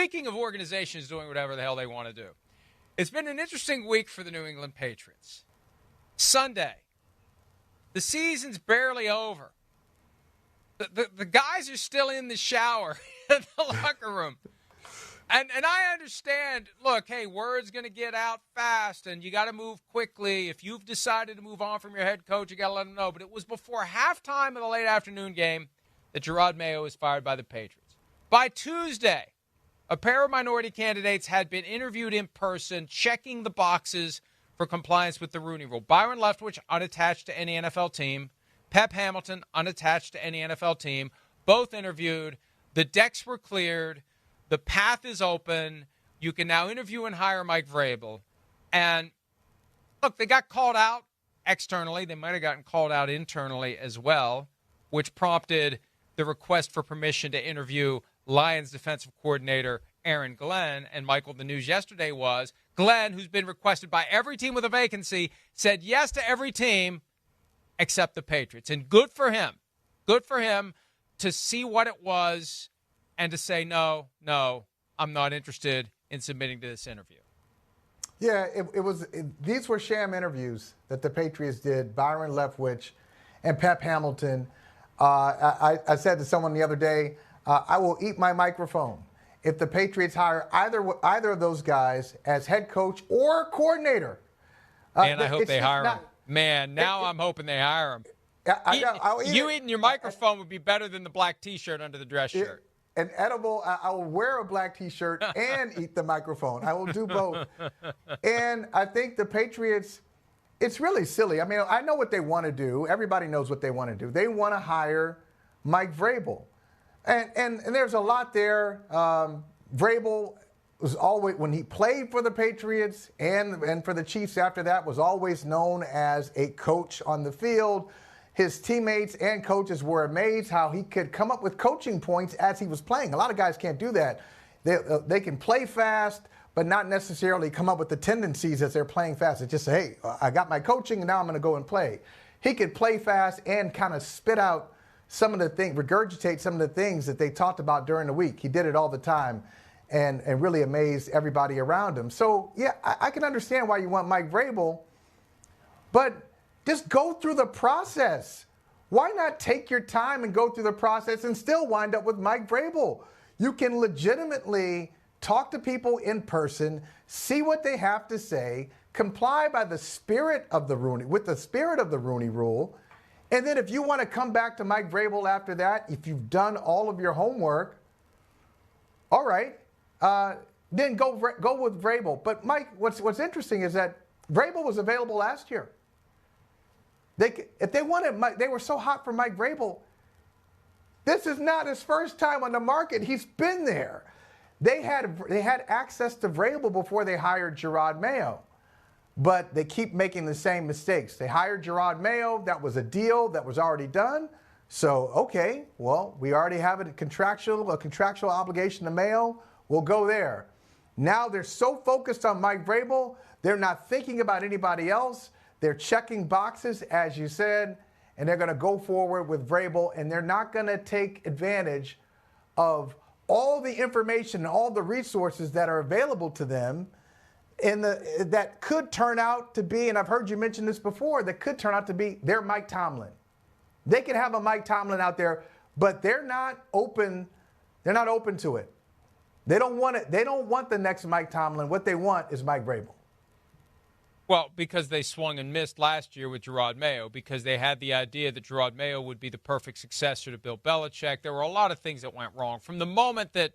speaking of organizations doing whatever the hell they want to do, it's been an interesting week for the New England Patriots. Sunday, the season's barely over. The guys are still in the shower in the locker room. And I understand, look, hey, word's going to get out fast, and you got to move quickly. If you've decided to move on from your head coach, you got to let them know. But it was before halftime of the late afternoon game that Gerard Mayo was fired by the Patriots. By Tuesday, a pair of minority candidates had been interviewed in person, checking the boxes for compliance with the Rooney Rule. Byron Leftwich, unattached to any NFL team. Pep Hamilton, unattached to any NFL team. Both interviewed. The decks were cleared. The path is open. You can now interview and hire Mike Vrabel. And, look, they got called out externally. They might have gotten called out internally as well, which prompted the request for permission to interview Lions defensive coordinator Aaron Glen. And, Michael, the news yesterday was Glen, who's been requested by every team with a vacancy, said yes to every team except the Patriots. And good for him. Good for him to see what it was and to say, no, I'm not interested in submitting to this interview. Yeah, these were sham interviews that the Patriots did, Byron Leftwich and Pep Hamilton. I said to someone the other day, I will eat my microphone if the Patriots hire either of those guys as head coach or coordinator. And I hope they hire him. Man, now I'm hoping they hire him. You eating your microphone would be better than the black T-shirt under the dress shirt. An edible, I will wear a black T-shirt and eat the microphone. I will do both. And I think the Patriots, it's really silly. I mean, I know what they want to do. Everybody knows what they want to do. They want to hire Mike Vrabel. And there's a lot there. Vrabel was always, when he played for the Patriots and for the Chiefs after that, was always known as a coach on the field. His teammates and coaches were amazed how he could come up with coaching points as he was playing. A lot of guys can't do that. They can play fast, but not necessarily come up with the tendencies as they're playing fast. It's just, hey, I got my coaching, and now I'm going to go and play. He could play fast and kind of spit out some of the things, regurgitate some of the things that they talked about during the week. He did it all the time and really amazed everybody around him. So, yeah, I can understand why you want Mike Vrabel, but just go through the process. Why not take your time and go through the process and still wind up with Mike Vrabel? You can legitimately talk to people in person, see what they have to say, comply by the spirit of the Rooney, with the spirit of the Rooney Rule, and then if you want to come back to Mike Vrabel after that, if you've done all of your homework, all right, then go with Vrabel. But Mike, what's interesting is that Vrabel was available last year. If they wanted Mike, they were so hot for Mike Vrabel. This is not his first time on the market. He's been there. They had access to Vrabel before they hired Gerard Mayo, but they keep making the same mistakes. They hired Gerard Mayo. That was a deal that was already done. So, okay, well, we already have a contractual obligation to Mayo. We'll go there. Now they're so focused on Mike Vrabel, they're not thinking about anybody else. They're checking boxes, as you said, and they're going to go forward with Vrabel, and they're not going to take advantage of all the information and all the resources that are available to them that could turn out to be, and I've heard you mention this before, that could turn out to be their Mike Tomlin. They could have a Mike Tomlin out there, but they're not open to it. They don't want it. They don't want the next Mike Tomlin. What they want is Mike Vrabel. Well, because they swung and missed last year with Gerard Mayo, because they had the idea that Gerard Mayo would be the perfect successor to Bill Belichick. There were a lot of things that went wrong. From the moment that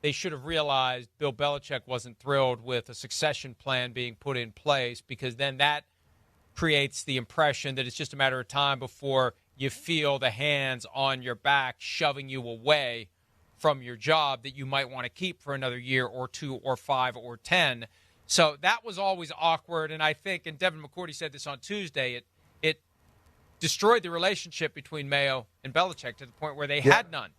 they should have realized Bill Belichick wasn't thrilled with a succession plan being put in place, because then that creates the impression that it's just a matter of time before you feel the hands on your back shoving you away from your job that you might want to keep for another year or 2 or 5 or 10. So that was always awkward, and I think, and Devin McCourty said this on Tuesday, it destroyed the relationship between Mayo and Belichick to the point where they had none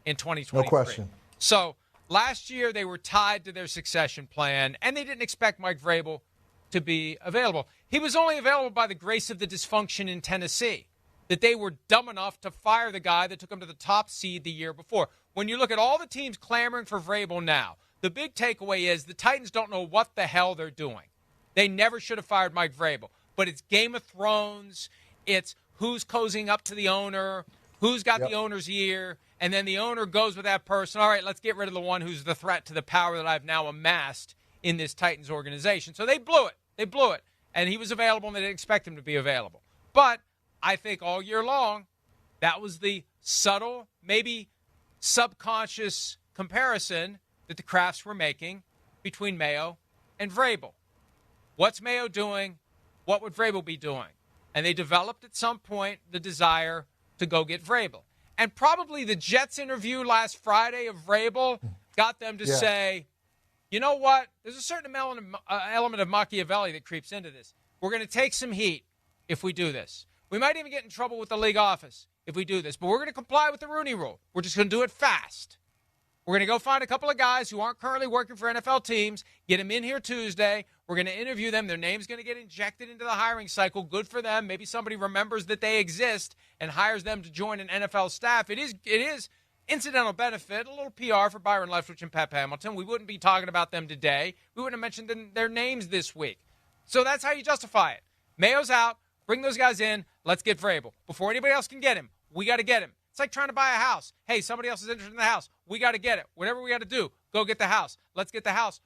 in 2023. No question. So last year they were tied to their succession plan, and they didn't expect Mike Vrabel to be available. He was only available by the grace of the dysfunction in Tennessee, that they were dumb enough to fire the guy that took them to the top seed the year before. When you look at all the teams clamoring for Vrabel now, the big takeaway is the Titans don't know what the hell they're doing. They never should have fired Mike Vrabel. But it's Game of Thrones. It's who's cozying up to the owner, who's got the owner's ear, and then the owner goes with that person. All right, let's get rid of the one who's the threat to the power that I've now amassed in this Titans organization. So they blew it. They blew it. And he was available, and they didn't expect him to be available. But I think all year long, that was the subtle, maybe subconscious comparison that the Krafts were making between Mayo and Vrabel. What's Mayo doing? What would Vrabel be doing? And they developed at some point the desire to go get Vrabel. And probably the Jets interview last Friday of Vrabel got them to say, you know what? There's a certain element of Machiavelli that creeps into this. We're going to take some heat if we do this. We might even get in trouble with the league office if we do this, but we're going to comply with the Rooney Rule. We're just going to do it fast. We're going to go find a couple of guys who aren't currently working for NFL teams, get them in here Tuesday. We're going to interview them. Their name's going to get injected into the hiring cycle. Good for them. Maybe somebody remembers that they exist and hires them to join an NFL staff. It is incidental benefit, a little PR for Byron Leftwich and Pep Hamilton. We wouldn't be talking about them today. We wouldn't have mentioned their names this week. So that's how you justify it. Mayo's out. Bring those guys in. Let's get Vrabel. Before anybody else can get him, we got to get him. It's like trying to buy a house. Hey, somebody else is interested in the house. We got to get it. Whatever we got to do, go get the house. Let's get the house.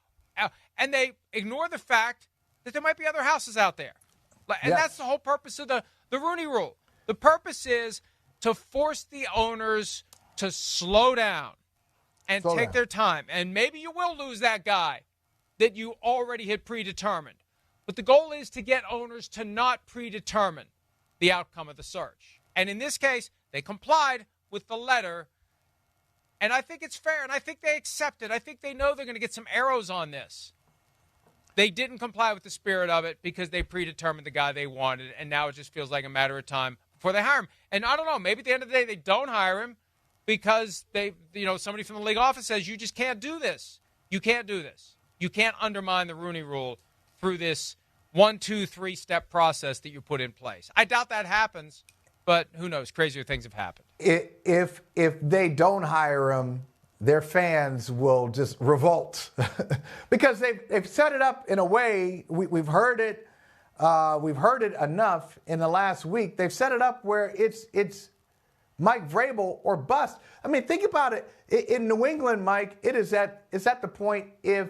And they ignore the fact that there might be other houses out there. And that's the whole purpose of the Rooney Rule. The purpose is to force the owners to slow down and take their time. And maybe you will lose that guy that you already had predetermined. But the goal is to get owners to not predetermine the outcome of the search. And in this case, they complied with the letter. And I think it's fair, and I think they accept it. I think they know they're going to get some arrows on this. They didn't comply with the spirit of it because they predetermined the guy they wanted, and now it just feels like a matter of time before they hire him. And I don't know, maybe at the end of the day they don't hire him because somebody from the league office says, you just can't do this. You can't do this. You can't undermine the Rooney Rule through this 1, 2, 3-step process that you put in place. I doubt that happens. But who knows? Crazier things have happened. If they don't hire him, their fans will just revolt because they've set it up in a way. We've heard it. We've heard it enough in the last week. They've set it up where it's Mike Vrabel or bust. I mean, think about it. In New England, Mike, it's at the point if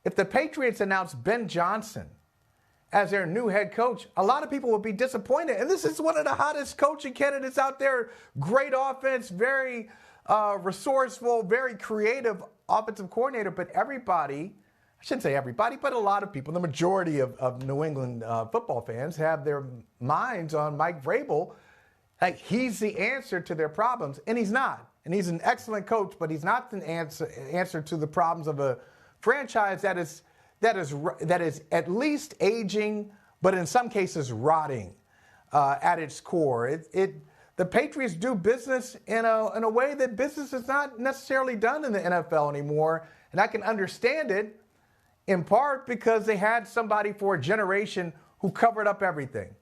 the Patriots announce Ben Johnson as their new head coach, a lot of people will be disappointed. And this is one of the hottest coaching candidates out there. Great offense, very resourceful, very creative offensive coordinator. But everybody, I shouldn't say everybody, but a lot of people, the majority of New England football fans have their minds on Mike Vrabel. Like he's the answer to their problems. And he's not. And he's an excellent coach, but he's not the answer to the problems of a franchise that is at least aging, but in some cases rotting at its core. The Patriots do business in a way that business is not necessarily done in the NFL anymore, and I can understand it in part because they had somebody for a generation who covered up everything.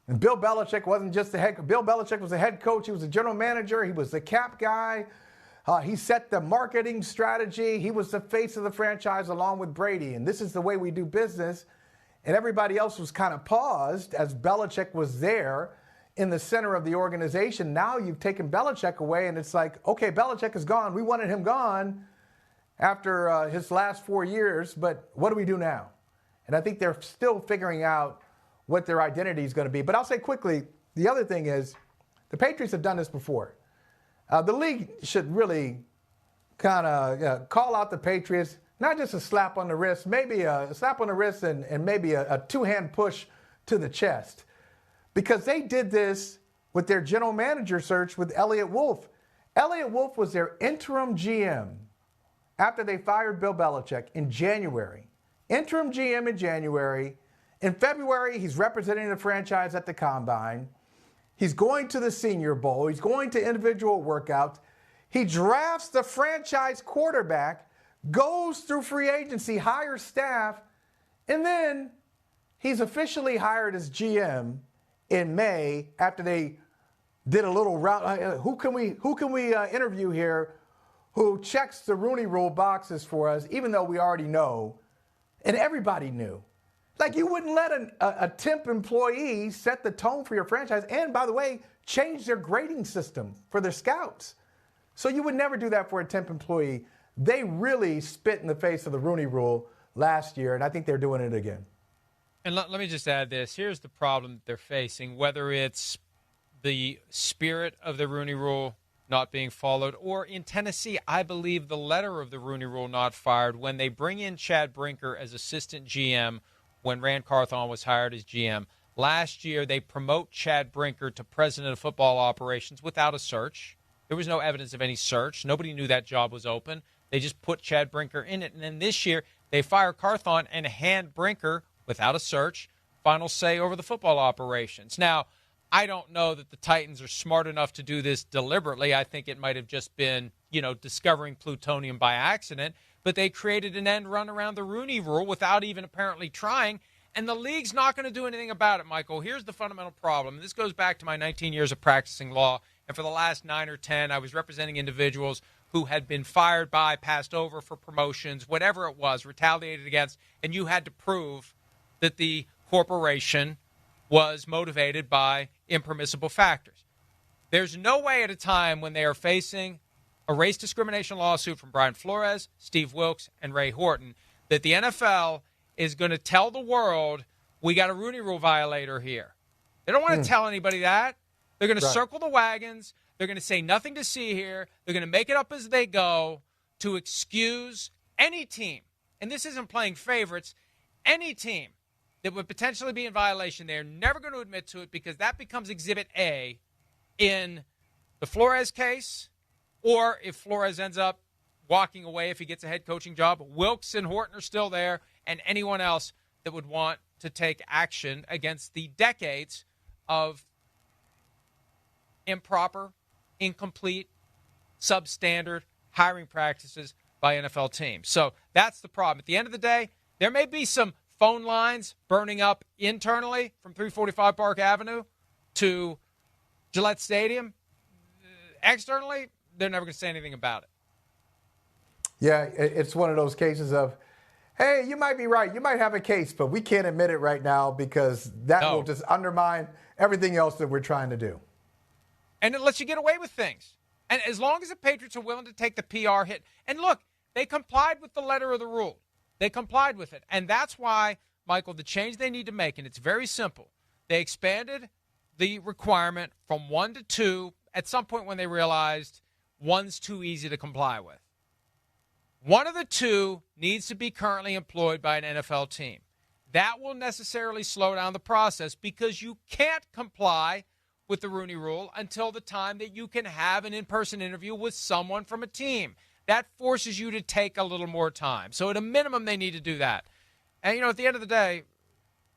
And Bill Belichick wasn't just the head. Bill Belichick was the head coach. He was the general manager. He was the cap guy. He set the marketing strategy. He was the face of the franchise along with Brady. And this is the way we do business. And everybody else was kind of paused as Belichick was there in the center of the organization. Now you've taken Belichick away, and it's like, okay, Belichick is gone. We wanted him gone after his last 4 years, but what do we do now? And I think they're still figuring out what their identity is going to be. But I'll say quickly, the other thing is the Patriots have done this before. The league should really kind of call out the Patriots, not just a slap on the wrist, maybe a slap on the wrist and maybe a two-hand push to the chest. Because they did this with their general manager search with Elliott Wolf. Elliott Wolf was their interim GM after they fired Bill Belichick in January. Interim GM in January. In February, he's representing the franchise at the Combine. He's going to the Senior Bowl. He's going to individual workouts. He drafts the franchise quarterback, goes through free agency, hires staff, and then he's officially hired as GM in May after they did a little round. Who can we interview here who checks the Rooney Rule boxes for us, even though we already know, and everybody knew. Like, you wouldn't let a temp employee set the tone for your franchise and, by the way, change their grading system for their scouts. So you would never do that for a temp employee. They really spit in the face of the Rooney Rule last year, and I think they're doing it again. And let me just add this. Here's the problem that they're facing, whether it's the spirit of the Rooney Rule not being followed, or in Tennessee, I believe the letter of the Rooney Rule not fired when they bring in Chad Brinker as assistant GM when Rand Carthon was hired as GM. Last year, they promote Chad Brinker to president of football operations without a search. There was no evidence of any search. Nobody knew that job was open. They just put Chad Brinker in it. And then this year, they fire Carthon and hand Brinker, without a search, final say over the football operations. Now, I don't know that the Titans are smart enough to do this deliberately. I think it might have just been, discovering plutonium by accident. But they created an end run around the Rooney Rule without even apparently trying. And the league's not going to do anything about it, Michael. Here's the fundamental problem. This goes back to my 19 years of practicing law. And for the last 9 or 10, I was representing individuals who had been fired by, passed over for promotions, whatever it was, retaliated against. And you had to prove that the corporation was motivated by impermissible factors. There's no way at a time when they are facing a race discrimination lawsuit from Brian Flores, Steve Wilkes, and Ray Horton that the NFL is going to tell the world we got a Rooney Rule violator here. They don't want to tell anybody that. They're going to circle the wagons. They're going to say nothing to see here. They're going to make it up as they go to excuse any team, and this isn't playing favorites, any team that would potentially be in violation. They're never going to admit to it because that becomes Exhibit A in the Flores case, or if Flores ends up walking away if he gets a head coaching job, Wilkes and Horton are still there, and anyone else that would want to take action against the decades of improper, incomplete, substandard hiring practices by NFL teams. So that's the problem. At the end of the day, there may be some phone lines burning up internally from 345 Park Avenue to Gillette Stadium. Externally, they're never going to say anything about it. Yeah, it's one of those cases of, hey, you might be right. You might have a case, but we can't admit it right now because that will just undermine everything else that we're trying to do. And it lets you get away with things. And as long as the Patriots are willing to take the PR hit. And look, they complied with the letter of the rule. They complied with it. And that's why, Michael, the change they need to make, and it's very simple. They expanded the requirement from 1 to 2 at some point when they realized 1's too easy to comply with. One of the 2 needs to be currently employed by an NFL team. That will necessarily slow down the process because you can't comply with the Rooney Rule until the time that you can have an in-person interview with someone from a team. That forces you to take a little more time. So at a minimum, they need to do that. And, at the end of the day,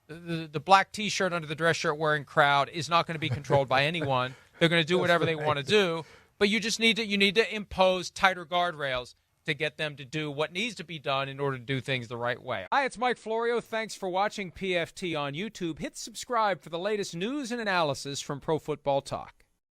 the black T-shirt under the dress shirt wearing crowd is not going to be controlled by anyone. They're going to do whatever they want to do. But you just need to impose tighter guardrails to get them to do what needs to be done in order to do things the right way. Hi, it's Mike Florio. Thanks for watching PFT on YouTube. Hit subscribe for the latest news and analysis from Pro Football Talk.